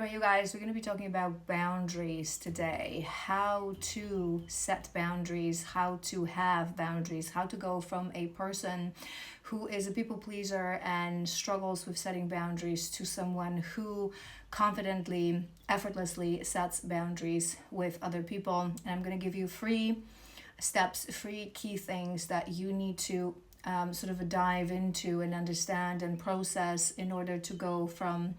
right, you guys, we're going to be talking about boundaries today. How to set boundaries, how to have boundaries, how to go from a person who is a people pleaser and struggles with setting boundaries to someone who confidently, effortlessly sets boundaries with other people. And I'm going to give you 3 steps, 3 key things that you need to sort of dive into and understand and process in order to go from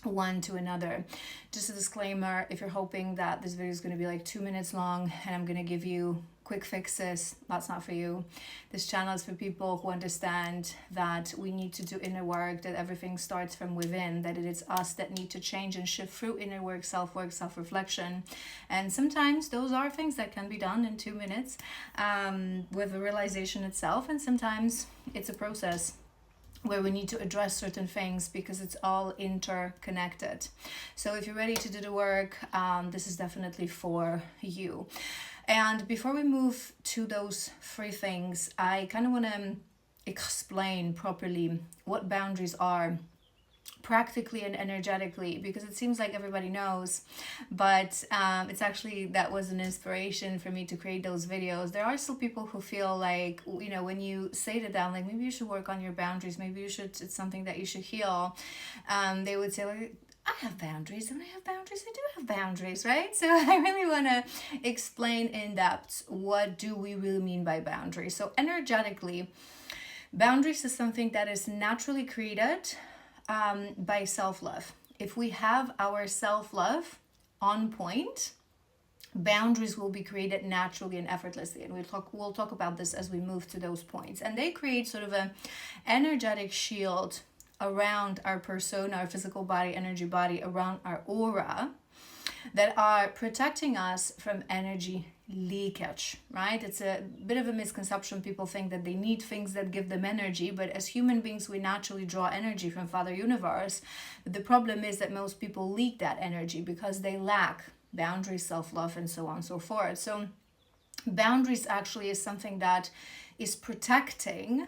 one to another. Just a disclaimer, if you're hoping that this video is going to be like 2 minutes long and I'm going to give you quick fixes, that's not for you. This channel is for people who understand that we need to do inner work, that everything starts from within, that it is us that need to change and shift through inner work, self-reflection. And sometimes those are things that can be done in 2 minutes with the realization itself, and sometimes it's a process where we need to address certain things because it's all interconnected. So if you're ready to do the work, this is definitely for you. And before we move to those 3 things, I kind of want to explain properly what boundaries are practically and energetically, because it seems like everybody knows, but it's actually, that was an inspiration for me to create those videos. There are still people who feel like, you know, when you say to them, like, maybe you should work on your boundaries, maybe you should, it's something that you should heal, they would say, like, I have boundaries, and I have boundaries, I do have boundaries, right? So I really want to explain in depth, what do we really mean by boundaries? So energetically, boundaries is something that is naturally created by self-love. If we have our self-love on point, boundaries will be created naturally and effortlessly, and we'll talk about this as we move to those points. And they create sort of an energetic shield around our persona, our physical body, energy body, around our aura, that are protecting us from energy leakage, right? It's a bit of a misconception. People think that they need things that give them energy, but as human beings, we naturally draw energy from Father Universe. But the problem is that most people leak that energy because they lack boundaries, self-love, and so on and so forth. So boundaries actually is something that is protecting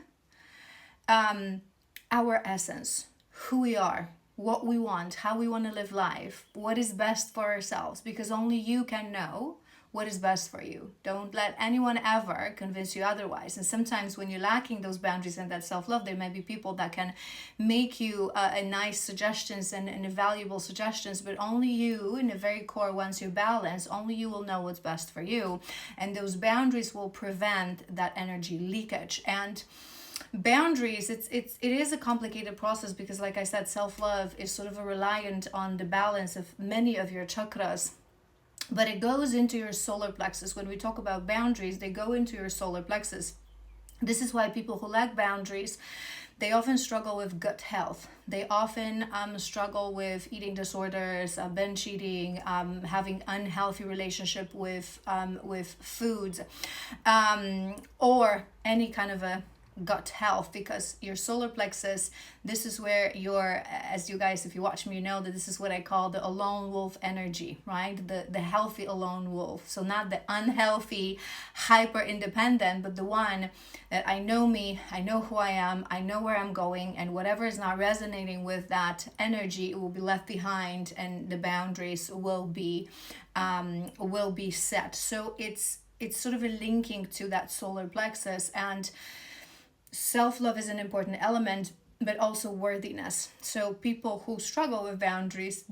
our essence, who we are, what we want, how we want to live life, what is best for ourselves, because only you can know what is best for you. Don't let anyone ever convince you otherwise. And sometimes when you're lacking those boundaries and that self-love, there may be people that can make you a nice suggestions and valuable suggestions, but only you, in the very core, once you balance, only you will know what's best for you. And those boundaries will prevent that energy leakage. And boundaries, it is a complicated process because, like I said, self-love is sort of a reliant on the balance of many of your chakras, but it goes into your solar plexus. When we talk about boundaries, they go into your solar plexus. This is why people who lack boundaries, they often struggle with gut health. They often struggle with eating disorders, binge eating, having unhealthy relationship with foods, or any kind of a gut health, because your solar plexus, this is where your, as you guys, if you watch me, you know that this is what I call the alone wolf energy, right? The healthy alone wolf. So not the unhealthy hyper independent, but the one that I know me, I know who I am, I know where I'm going, and whatever is not resonating with that energy, it will be left behind, and the boundaries will be set. So it's sort of a linking to that solar plexus. And self-love is an important element, but also worthiness. So people who struggle with boundaries,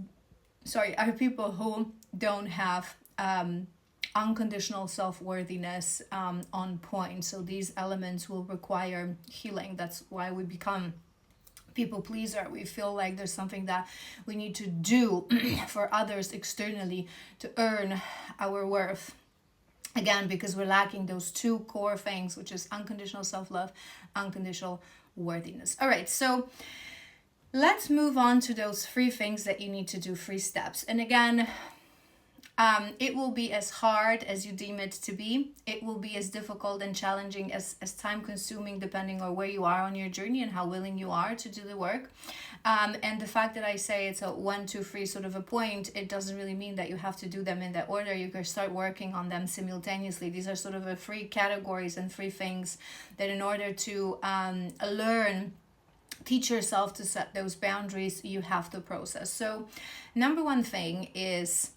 are people who don't have unconditional self-worthiness on point. So these elements will require healing. That's why we become people pleaser. We feel like there's something that we need to do for others externally to earn our worth. Again, because we're lacking those 2 core things, which is unconditional self-love, unconditional worthiness. All right, so let's move on to those 3 things that you need to do, 3 steps. And again, it will be as hard as you deem it to be. It will be as difficult and challenging as time consuming, depending on where you are on your journey and how willing you are to do the work. And the fact that I say it's a 1, 2, 3 sort of a point, it doesn't really mean that you have to do them in that order. You can start working on them simultaneously. These are sort of a 3 categories and 3 things that in order to learn teach yourself to set those boundaries, you have to process. So number one thing is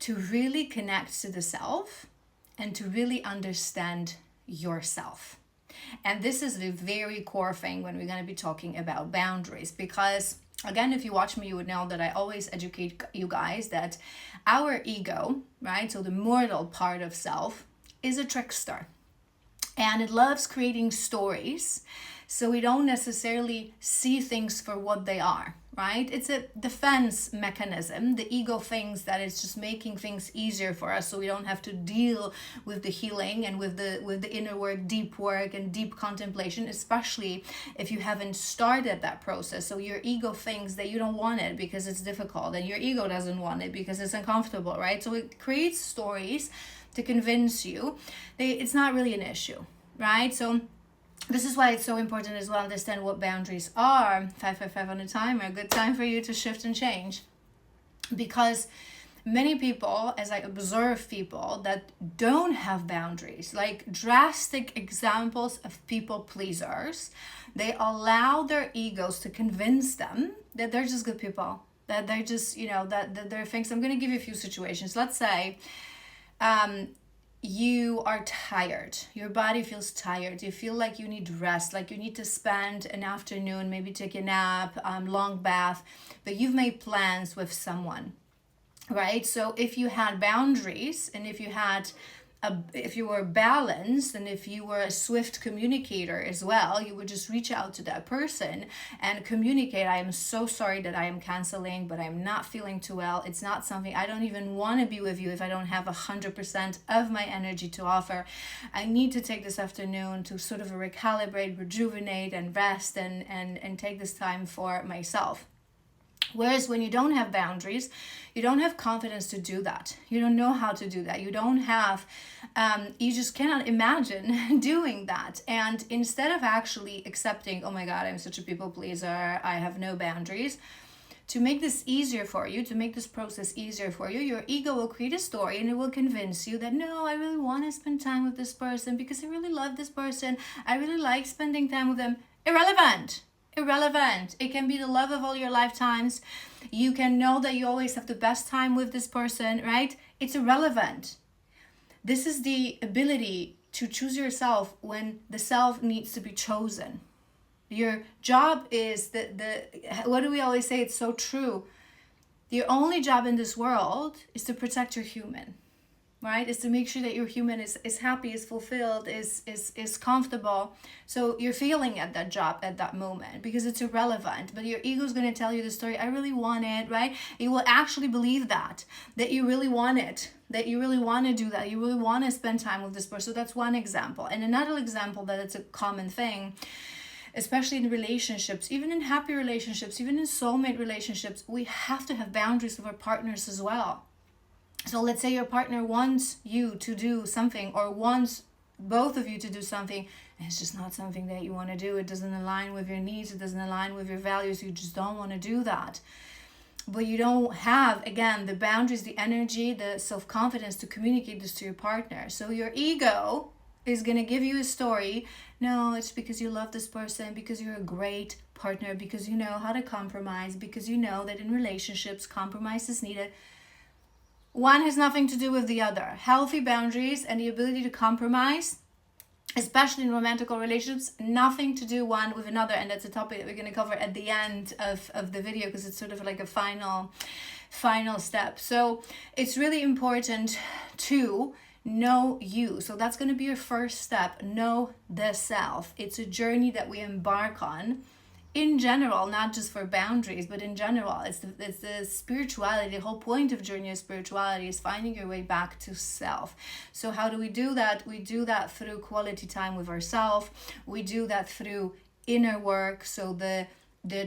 to really connect to the self and to really understand yourself. And this is the very core thing when we're going to be talking about boundaries, because again, if you watch me, you would know that I always educate you guys that our ego, right, so the mortal part of self, is a trickster. And it loves creating stories, so we don't necessarily see things for what they are, right? It's a defense mechanism. The ego thinks that it's just making things easier for us, so we don't have to deal with the healing and with the inner work and deep contemplation, especially if you haven't started that process. So your ego thinks that you don't want it because it's difficult, and your ego doesn't want it because it's uncomfortable, right? So it creates stories to convince you that it's not really an issue, right? So this is why it's so important as well to understand what boundaries are. 555 on the timer, a good time for you to shift and change. Because many people, as I observe people that don't have boundaries, like drastic examples of people pleasers, they allow their egos to convince them that they're just good people, that they're just, that they're things. I'm going to give you a few situations. Let's say, you are tired, your body feels tired, you feel like you need rest, like you need to spend an afternoon, maybe take a nap, long bath, but you've made plans with someone, right? So if you had boundaries, and if you were balanced, and if you were a swift communicator as well, you would just reach out to that person and communicate. I am so sorry that I am canceling, but I'm not feeling too well. It's not something, I don't even want to be with you if I don't have 100% of my energy to offer. I need to take this afternoon to sort of recalibrate, rejuvenate, and rest, and take this time for myself. Whereas when you don't have boundaries, you don't have confidence to do that. You don't know how to do that. You don't have, you just cannot imagine doing that. And instead of actually accepting, oh my God, I'm such a people pleaser, I have no boundaries, to make this easier for you, to make this process easier for you, your ego will create a story and it will convince you that, no, I really want to spend time with this person because I really love this person. I really like spending time with them. Irrelevant. It can be the love of all your lifetimes. You can know that you always have the best time with this person, right? It's irrelevant. This is the ability to choose yourself when the self needs to be chosen. Your job is what do we always say? It's so true. Your only job in this world is to protect your human, right? Is to make sure that your human is happy, is fulfilled, is comfortable. So you're failing at that job at that moment because it's irrelevant. But your ego is going to tell you the story. I really want it, right? You will actually believe that you really want it, that you really want to do that. You really want to spend time with this person. So that's one example. And another example that it's a common thing, especially in relationships, even in happy relationships, even in soulmate relationships, we have to have boundaries with our partners as well. So let's say your partner wants you to do something, or wants both of you to do something, and it's just not something that you want to do. It doesn't align with your needs. It doesn't align with your values. You just don't want to do that. But you don't have, again, the boundaries, the energy, the self-confidence to communicate this to your partner. So your ego is going to give you a story. No, it's because you love this person, because you're a great partner, because you know how to compromise, because you know that in relationships, compromise is needed. One has nothing to do with the other. Healthy boundaries and the ability to compromise, especially in romantic relationships, nothing to do one with another. And that's a topic that we're going to cover at the end of the video, because it's sort of like a final step. So it's really important to know you. So that's going to be your first step. Know the self. It's a journey that we embark on in general, not just for boundaries, but in general. It's the spirituality. The whole point of journey of spirituality is finding your way back to self. So how do we do that? We do that through quality time with ourselves. We do that through inner work. So the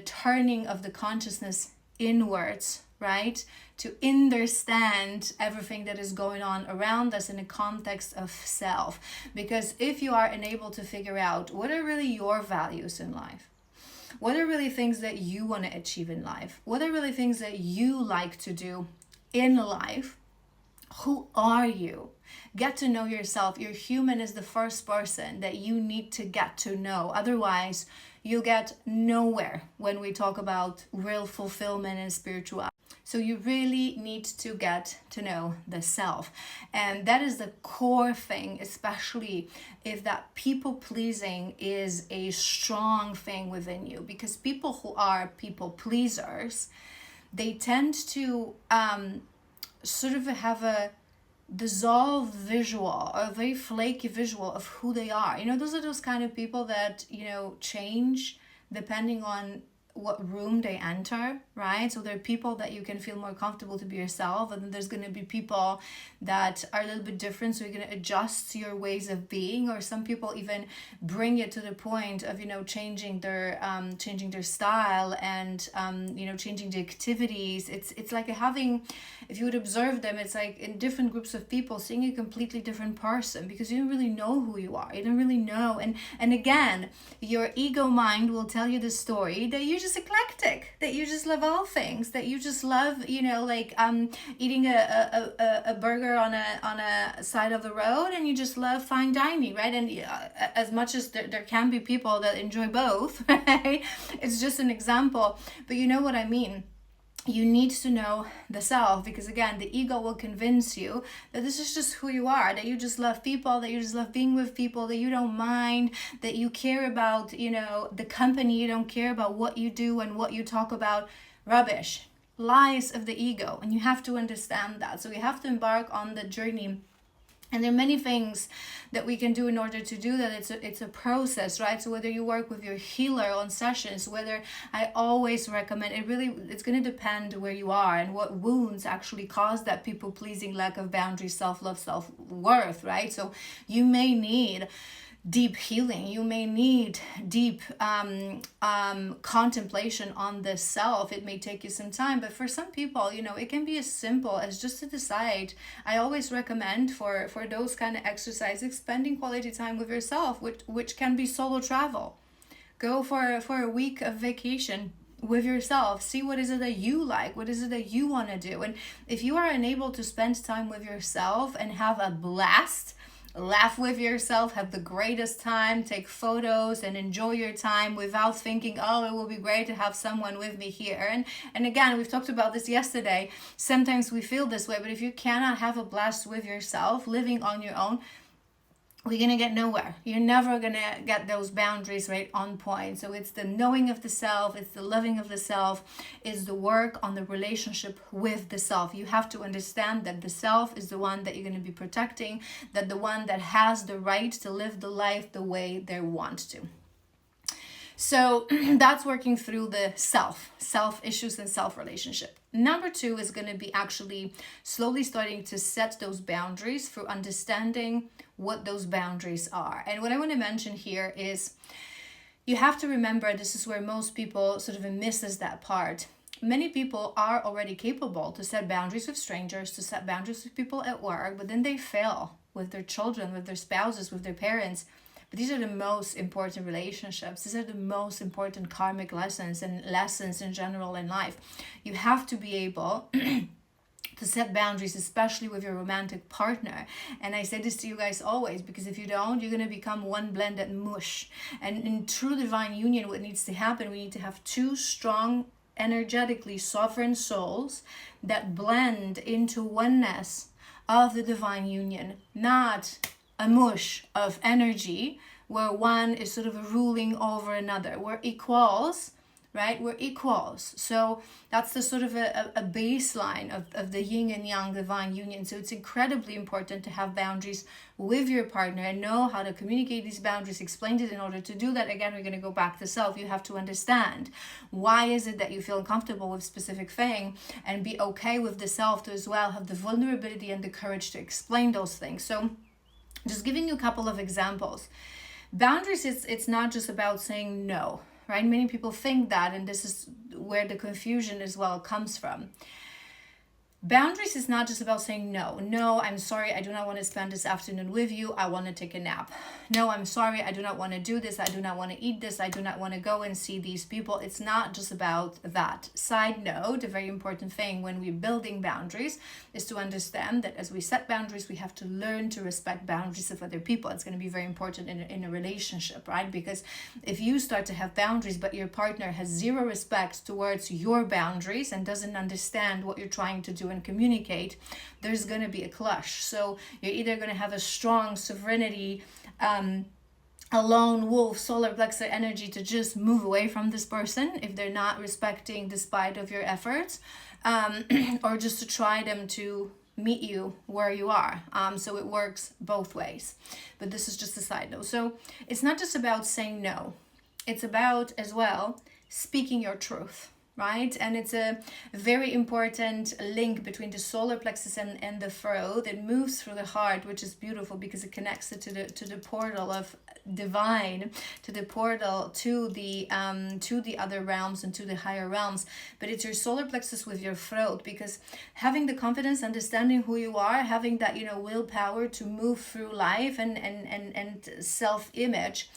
turning of the consciousness inwards, right? To understand everything that is going on around us in the context of self. Because if you are unable to figure out what are really your values in life, what are really things that you want to achieve in life, what are really things that you like to do in life, Who are you? Get to know yourself. Your human is the first person that you need to get to know. Otherwise, you'll get nowhere when we talk about real fulfillment and spirituality. So you really need to get to know the self. And that is the core thing, especially if that people pleasing is a strong thing within you. Because people who are people pleasers, they tend to sort of have a dissolved visual, or a very flaky visual of who they are. You know, those are those kind of people that, you know, change depending on what room they enter, right? So there are people that you can feel more comfortable to be yourself, and then there's going to be people that are a little bit different, so you're going to adjust your ways of being. Or some people even bring it to the point of, you know, changing their style, and you know, changing the activities. It's like having, if you would observe them, it's like in different groups of people seeing a completely different person, because you don't really know who you are. You don't really know. And again, your ego mind will tell you the story that you're just eclectic, that you just love all things, that you just love, you know, like eating a burger on a side of the road, and you just love fine dining, right? And as much as there can be people that enjoy both, right? It's just an example, but you know what I mean. You need to know the self, because again, the ego will convince you that this is just who you are, that you just love people, that you just love being with people, that you don't mind, that you care about, you know, the company, you don't care about what you do and what you talk about. Rubbish. Lies of the ego. And you have to understand that. So you have to embark on the journey. And there are many things that we can do in order to do that. It's a process, right? So whether you work with your healer on sessions, whether I always recommend, it's going to depend where you are and what wounds actually cause that people-pleasing, lack of boundaries, self-love, self-worth, right? So you may need deep healing. You may need deep contemplation on the self. It may take you some time, but for some people, you know, it can be as simple as just to decide. I always recommend for those kind of exercises, spending quality time with yourself, which can be solo travel. Go for a week of vacation with yourself. See what is it that you like, what is it that you want to do. And if you are unable to spend time with yourself and have a blast, laugh with yourself, have the greatest time, take photos and enjoy your time without thinking, oh, it will be great to have someone with me here. And again, we've talked about this yesterday. Sometimes we feel this way, but if you cannot have a blast with yourself, living on your own, we're going to get nowhere. You're never going to get those boundaries right on point. So it's the knowing of the self, it's the loving of the self, it's the work on the relationship with the self. You have to understand that the self is the one that you're going to be protecting, that the one that has the right to live the life the way they want to. So that's working through the self issues and self relationship. Number 2 is going to be actually slowly starting to set those boundaries through understanding what those boundaries are. And what I want to mention here is you have to remember, this is where most people sort of misses that part. Many people are already capable to set boundaries with strangers, to set boundaries with people at work, but then they fail with their children, with their spouses, with their parents. But these are the most important relationships. These are the most important karmic lessons and lessons in general in life. You have to be able to set boundaries, especially with your romantic partner. And I say this to you guys always, because if you don't, you're going to become one blended mush. And in true divine union, what needs to happen, we need to have 2 strong, energetically sovereign souls that blend into oneness of the divine union, not a mush of energy where one is sort of ruling over another. We're equals, right? We're equals. So that's the sort of a baseline of the yin and yang divine union. So it's incredibly important to have boundaries with your partner and know how to communicate these boundaries, explain it. In order to do that, again, we're going to go back to self. You have to understand why is it that you feel uncomfortable with specific thing, and be okay with the self to as well have the vulnerability and the courage to explain those things. So just giving you a couple of examples. Boundaries, it's not just about saying no, right? Many people think that, and this is where the confusion as well comes from. Boundaries is not just about saying no. No, I'm sorry, I do not want to spend this afternoon with you. I want to take a nap. No, I'm sorry, I do not want to do this. I do not want to eat this. I do not want to go and see these people. It's not just about that. Side note, a very important thing when we're building boundaries is to understand that as we set boundaries, we have to learn to respect boundaries of other people. It's going to be very important in a relationship, right? Because if you start to have boundaries, but your partner has zero respect towards your boundaries and doesn't understand what you're trying to do and communicate, there's going to be a clash. So you're either going to have a strong sovereignty, a lone wolf solar plexus energy to just move away from this person if they're not respecting despite of your efforts, or just to try them to meet you where you are. So it works both ways, but this is just a side note. So it's not just about saying no, it's about as well speaking your truth, right? And it's a very important link between the solar plexus and the throat that moves through the heart, which is beautiful because it connects it to the portal of divine, to the portal to the other realms and to the higher realms. But it's your solar plexus with your throat, because having the confidence, understanding who you are, having that willpower to move through life and self-image,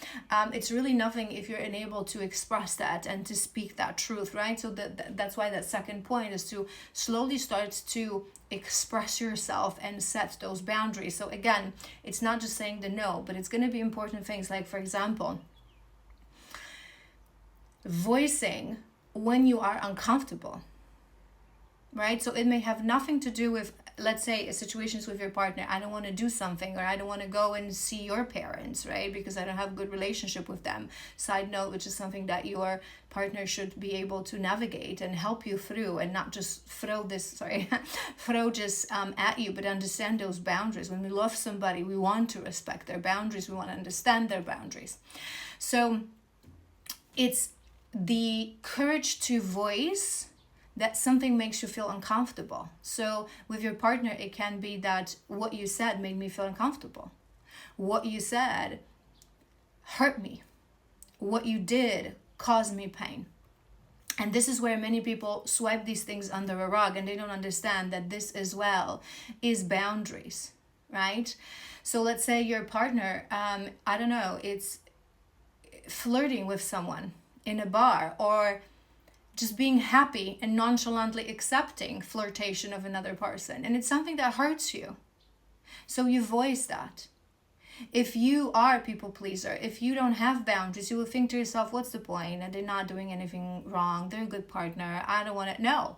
it's really nothing if you're unable to express that and to speak that truth, right? So that's why that second point is to slowly start to express yourself and set those boundaries. So again, it's not just saying the no, but it's going to be important things like, for example, voicing when you are uncomfortable, right? So it may have nothing to do with, let's say, situations with your partner. I don't want to do something, or I don't want to go and see your parents, right? Because I don't have a good relationship with them. Side note, which is something that your partner should be able to navigate and help you through, and not just throw just at you, but understand those boundaries. When we love somebody, we want to respect their boundaries. We want to understand their boundaries. So it's the courage to voice that something makes you feel uncomfortable. So with your partner, it can be that what you said made me feel uncomfortable. What you said hurt me. What you did caused me pain. And this is where many people swipe these things under a rug, and they don't understand that this as well is boundaries, right? So let's say your partner, I don't know, it's flirting with someone in a bar, or just being happy and nonchalantly accepting flirtation of another person. And it's something that hurts you. So you voice that. If you are a people pleaser, if you don't have boundaries, you will think to yourself, what's the point? And they're not doing anything wrong. They're a good partner. I don't want to. No,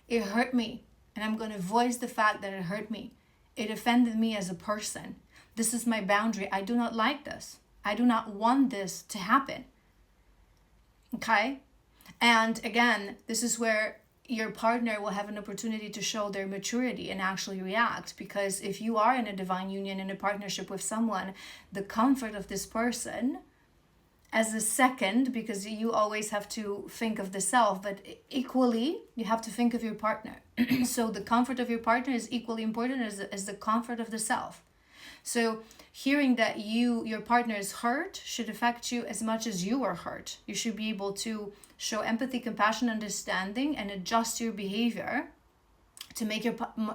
it hurt me. And I'm going to voice the fact that it hurt me. It offended me as a person. This is my boundary. I do not like this. I do not want this to happen. Okay? And again, this is where your partner will have an opportunity to show their maturity and actually react. Because if you are in a divine union, in a partnership with someone, the comfort of this person as a second, because you always have to think of the self, but equally you have to think of your partner. So the comfort of your partner is equally important as the comfort of the self. So hearing that your partner is hurt should affect you as much as you are hurt. You should be able to show empathy, compassion, understanding, and adjust your behavior to make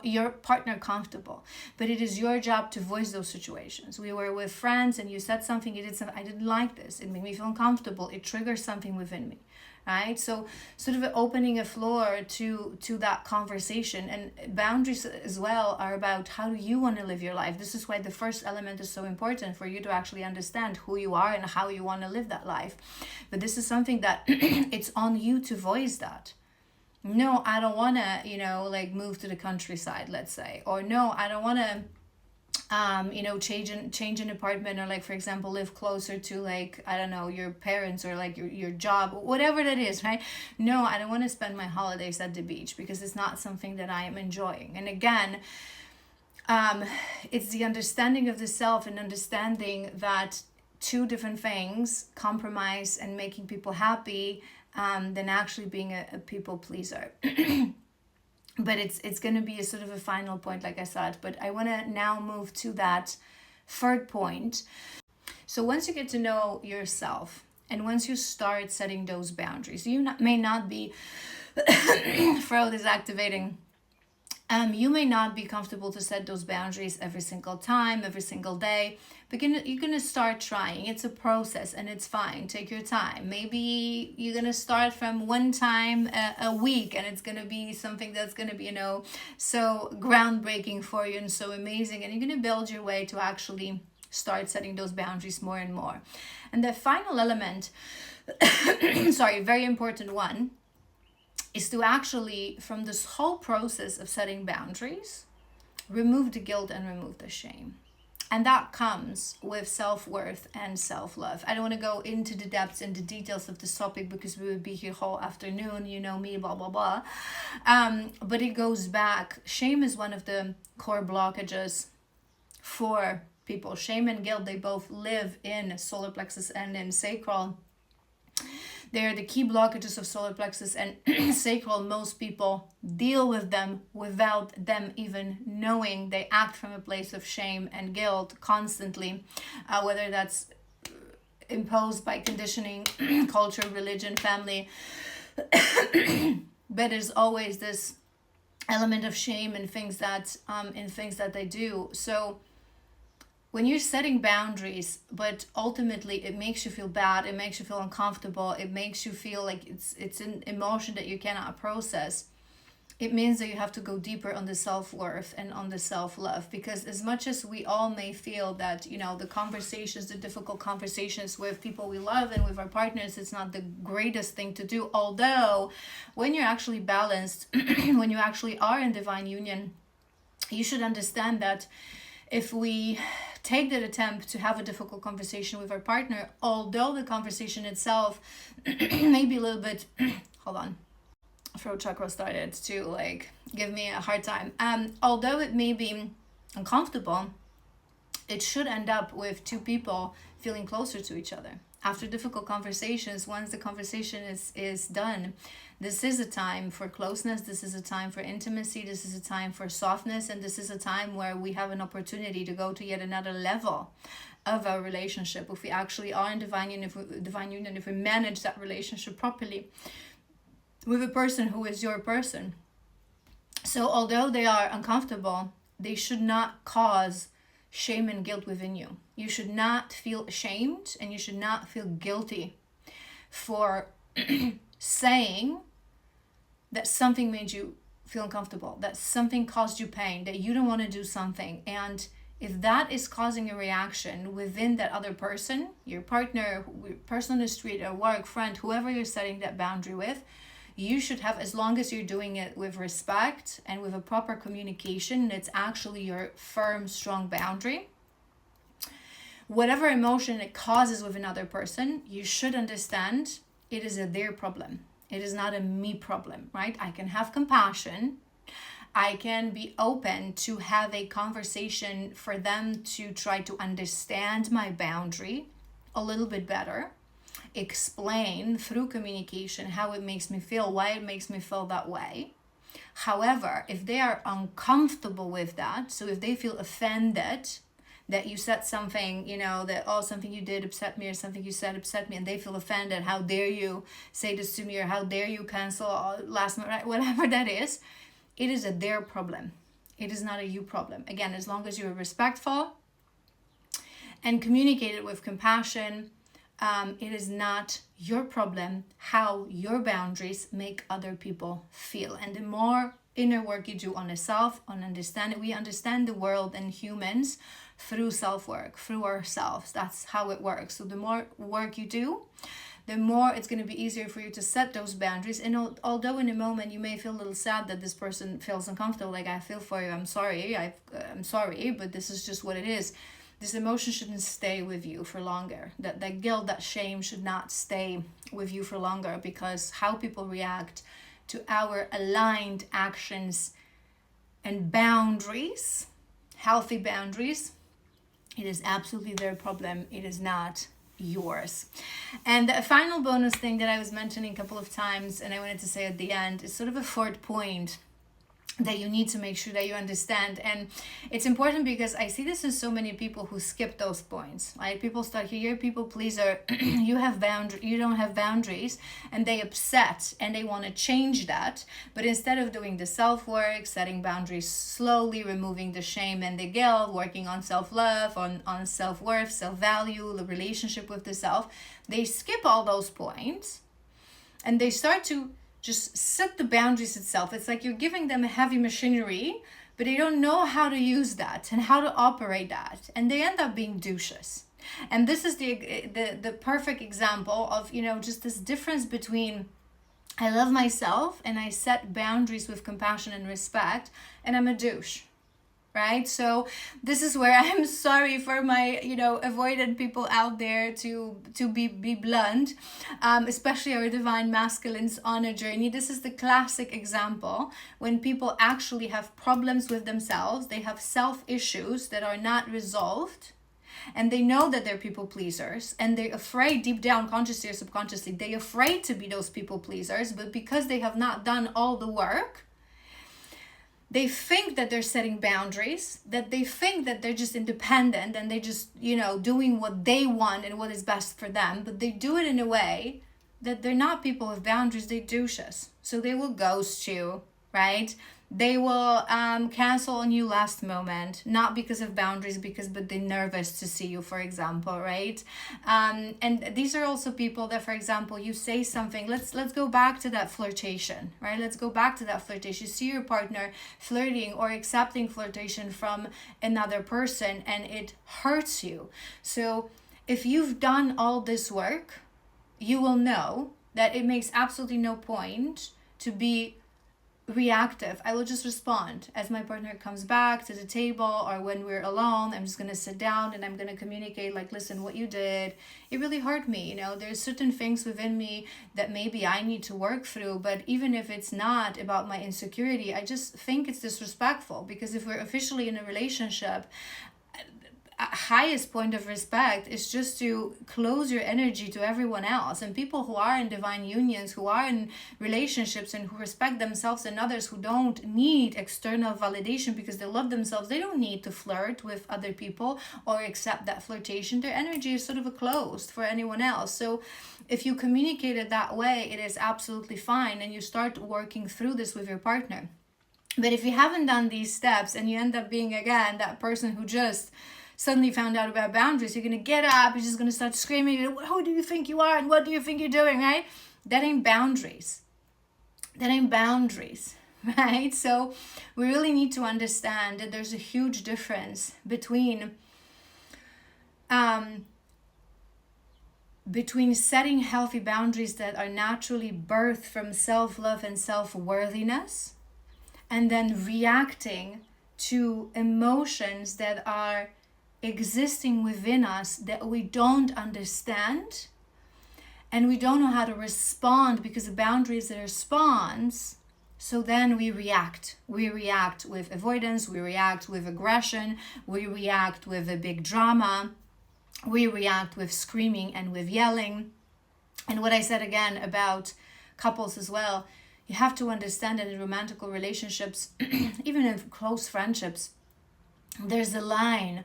your partner comfortable. But it is your job to voice those situations. We were with friends and you said something, you did something, I didn't like this. It made me feel uncomfortable. It triggers something within me. Right? So sort of opening a floor to that conversation. And boundaries as well are about how do you want to live your life. This is why the first element is so important, for you to actually understand who you are and how you want to live that life. But this is something that it's on you to voice that. No, I don't want to, move to the countryside, let's say. Or no, I don't want to change an apartment, or for example, live closer to I don't know, your parents, or your job, whatever that is, right? No, I don't want to spend my holidays at the beach because it's not something that I am enjoying. And again, it's the understanding of the self and understanding that two different things, compromise and making people happy, than actually being a people pleaser. But it's going to be a sort of a final point, like I said. But I want to now move to that third point. So once you get to know yourself, and once you start setting those boundaries, may not be throat is activating. You may not be comfortable to set those boundaries every single time, every single day, but you're gonna start trying. It's a process and it's fine. Take your time. Maybe you're gonna start from one time a week, and it's gonna be something that's gonna be, so groundbreaking for you and so amazing. And you're gonna build your way to actually start setting those boundaries more and more. And the final element, sorry, very important one, is to actually, from this whole process of setting boundaries, remove the guilt and remove the shame. And that comes with self-worth and self-love. I don't want to go into the depths and the details of this topic because we would be here whole afternoon, you know me, blah, blah, blah. But it goes back. Shame is one of the core blockages for people. Shame and guilt, they both live in solar plexus and in sacral. They're the key blockages of solar plexus and sacral. Most people deal with them without them even knowing. They act from a place of shame and guilt constantly, whether that's imposed by conditioning, culture, religion, family. But there's always this element of shame in things that they do. So when you're setting boundaries, but ultimately it makes you feel bad, it makes you feel uncomfortable, it makes you feel like it's an emotion that you cannot process, it means that you have to go deeper on the self-worth and on the self-love. Because as much as we all may feel that, the conversations, the difficult conversations with people we love and with our partners, it's not the greatest thing to do. Although when you're actually balanced, when you actually are in divine union, you should understand that if we take that attempt to have a difficult conversation with our partner, although the conversation itself may be a little bit, hold on, throat chakra started to give me a hard time. Although it may be uncomfortable, it should end up with two people feeling closer to each other. After difficult conversations, once the conversation is done, this is a time for closeness, this is a time for intimacy, this is a time for softness, and this is a time where we have an opportunity to go to yet another level of our relationship. If we actually are in divine union, if we manage that relationship properly with a person who is your person. So although they are uncomfortable, they should not cause shame and guilt within you. You should not feel ashamed and you should not feel guilty for saying that something made you feel uncomfortable, that something caused you pain, that you don't want to do something. And if that is causing a reaction within that other person, your partner, person on the street, or work, friend, whoever you're setting that boundary with, you should have, as long as you're doing it with respect and with a proper communication, it's actually your firm, strong boundary. Whatever emotion it causes with another person, you should understand it is their problem. It is not a me problem, right? I can have compassion. I can be open to have a conversation for them to try to understand my boundary a little bit better. Explain through communication how it makes me feel, why it makes me feel that way. However, if they are uncomfortable with that, so if they feel offended that you said something, that something you did upset me or something you said upset me, and they feel offended, how dare you say this to me, or how dare you cancel last minute, whatever that is, it is their problem. It is not a you problem. Again, as long as you're respectful and communicate it with compassion, it is not your problem how your boundaries make other people feel. And the more inner work you do on the self, on understanding, we understand the world and humans through self-work, through ourselves. That's how it works. So the more work you do, the more it's going to be easier for you to set those boundaries. And although in a moment you may feel a little sad that this person feels uncomfortable, I feel for you, I'm sorry, I'm sorry, but this is just what it is. This emotion shouldn't stay with you for longer. That guilt, that shame should not stay with you for longer, because how people react to our aligned actions and boundaries, healthy boundaries, it is absolutely their problem. It is not yours. And the final bonus thing that I was mentioning a couple of times, and I wanted to say at the end, is sort of a fourth point that you need to make sure that you understand. And it's important because I see this in so many people who skip those points. Like people start here, you're a people pleaser, you don't have boundaries, and they upset and they want to change that. But instead of doing the self-work, setting boundaries slowly, removing the shame and the guilt, working on self-love, on self-worth, self-value, the relationship with the self, they skip all those points and they start to just set the boundaries itself. It's like you're giving them a heavy machinery, but they don't know how to use that and how to operate that. And they end up being douches. And this is the perfect example of, just this difference between I love myself and I set boundaries with compassion and respect, and I'm a douche. Right? So this is where I'm sorry for my, avoidant people out there to be blunt, especially our divine masculines on a journey. This is the classic example when people actually have problems with themselves. They have self-issues that are not resolved. And they know that they're people pleasers, and they're afraid deep down, consciously or subconsciously, they're afraid to be those people pleasers. But because they have not done all the work, they think that they're setting boundaries, that they think that they're just independent and they just, doing what they want and what is best for them. But they do it in a way that they're not people with boundaries, they're douches. So they will ghost you, right? They will cancel on you last moment, not because of boundaries, but they're nervous to see you, for example, right? And these are also people that, for example, you say something. Let's go back to that flirtation, right? Let's go back to that flirtation. You see your partner flirting or accepting flirtation from another person, and it hurts you. So if you've done all this work, you will know that it makes absolutely no point to be reactive. I will just respond as my partner comes back to the table, or when we're alone, I'm just going to sit down and I'm going to communicate, like, listen, what you did, it really hurt me. There's certain things within me that maybe I need to work through, but even if it's not about my insecurity, I just think it's disrespectful, because if we're officially in a relationship, highest point of respect is just to close your energy to everyone else. And people who are in divine unions, who are in relationships and who respect themselves and others, who don't need external validation because they love themselves, they don't need to flirt with other people or accept that flirtation. Their energy is sort of closed for anyone else. So if you communicate it that way, it is absolutely fine, and you start working through this with your partner. But if you haven't done these steps and you end up being, again, that person who just suddenly found out about boundaries, you're going to get up, you're just going to start screaming, who do you think you are and what do you think you're doing, right? That ain't boundaries. That ain't boundaries, right? So we really need to understand that there's a huge difference between setting healthy boundaries that are naturally birthed from self-love and self-worthiness, and then reacting to emotions that are existing within us that we don't understand, and we don't know how to respond, because the boundary is a response. So then we react with avoidance, we react with aggression, we react with a big drama, we react with screaming and with yelling. And what I said again about couples as well, you have to understand that in romantic relationships, even in close friendships, there's a line,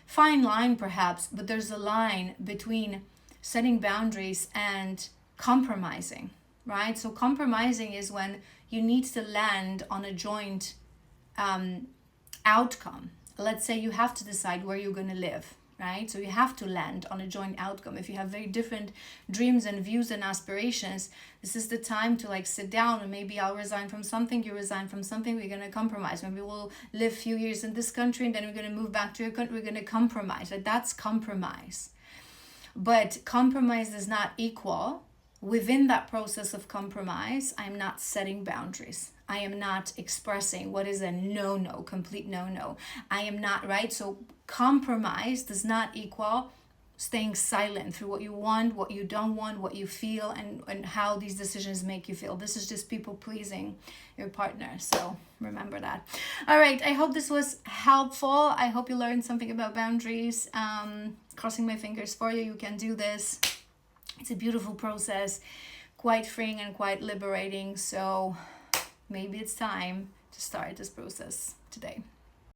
fine line perhaps, but there's a line between setting boundaries and compromising, right? So compromising is when you need to land on a joint outcome. Let's say you have to decide where you're going to live, right? So you have to land on a joint outcome. If you have very different dreams and views and aspirations, this is the time to sit down, and maybe I'll resign from something, you resign from something, we're going to compromise. Maybe we'll live a few years in this country and then we're going to move back to your country, we're going to compromise. That's compromise. But compromise does not equal, within that process of compromise, I'm not setting boundaries. I am not expressing what is a no-no, complete no-no. I am not, right? So compromise does not equal staying silent through what you want, what you don't want, what you feel, and how these decisions make you feel. This is just people pleasing your partner. So remember that. All right. I hope this was helpful. I hope you learned something about boundaries. Crossing my fingers for you. You can do this. It's a beautiful process, quite freeing and quite liberating. So maybe it's time to start this process today.